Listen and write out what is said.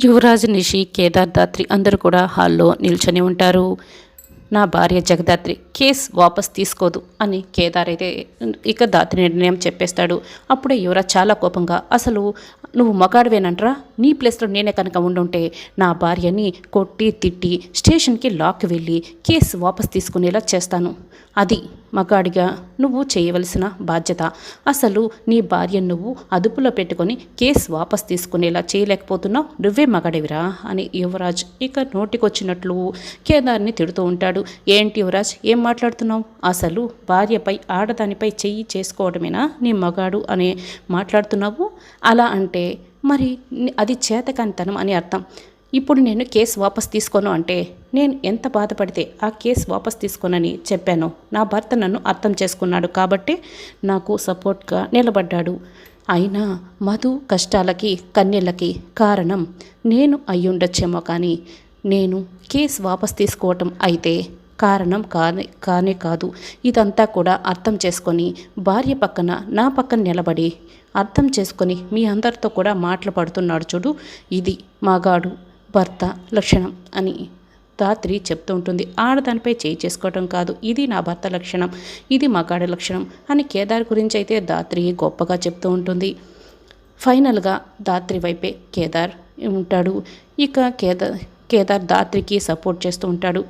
యువరాజ్, నిషి, కేదార్, దాత్రి అందరూ కూడా హాల్లో నిల్చొని ఉంటారు. నా భార్య జగదాత్రి కేస్ వాపస్ తీసుకోదు అని కేదార్ అయితే ఇక దాత్రి నిర్ణయం చెప్పేస్తాడు. అప్పుడే యువరాజ్ చాలా కోపంగా, అసలు నువ్వు మగాడివేనంట్రా, నీ ప్లేస్లో నేనే కనుక ఉండుంటే నా భార్యని కొట్టి తిట్టి స్టేషన్కి లాక్కి వెళ్ళి కేసు వాపస్ తీసుకునేలా చేస్తాను. అది మగాడిగా నువ్వు చేయవలసిన బాధ్యత. అసలు నీ భార్యను నువ్వు అదుపులో పెట్టుకొని కేసు వాపస్ తీసుకునేలా చేయలేకపోతున్నావు, నువ్వే మగాడివిరా అని యువరాజ్ ఇక నోటికొచ్చినట్లు కేదార్ని తిడుతూ ఉంటాడు. ఏంటి యువరాజ్, ఏం మాట్లాడుతున్నావు? అసలు భార్యపై ఆడదానిపై చెయ్యి చేసుకోవడమేనా నీ మగాడు అనే మాట్లాడుతున్నావు? అలా అంటే మరి అది చేతకానితనం అని అర్థం. ఇప్పుడు నేను కేసు వాపస్ తీసుకోను అంటే నేను ఎంత బాధపడితే ఆ కేసు వాపస్ తీసుకోనని చెప్పాను. నా భర్త నన్ను అర్థం చేసుకున్నాడు కాబట్టి నాకు సపోర్ట్గా నిలబడ్డాడు. అయినా మధు కష్టాలకి కన్నీళ్ళకి కారణం నేను అయ్యుండొచ్చేమో, కానీ నేను కేసు వాపస్ తీసుకోవటం అయితే కారణం కానే కాదు. ఇదంతా కూడా అర్థం చేసుకొని భార్య పక్కన నా పక్కన నిలబడి అర్థం చేసుకొని మీ అందరితో కూడా మాట్లాడుతున్నాడు చూడు, ఇది మగాడు భర్త లక్షణం అని దాత్రి చెప్తూ ఉంటుంది. ఆడదానిపై చేయి చేసుకోవటం కాదు, ఇది నా భర్త లక్షణం, ఇది మగాడి లక్షణం అని కేదార్ గురించి అయితే దాత్రి గొప్పగా చెప్తూ ఉంటుంది. ఫైనల్గా దాత్రి వైపే కేదార్ ఉంటాడు. ఇక కేదార్ దాత్రికి సపోర్ట్ చేస్తూ ఉంటాడు.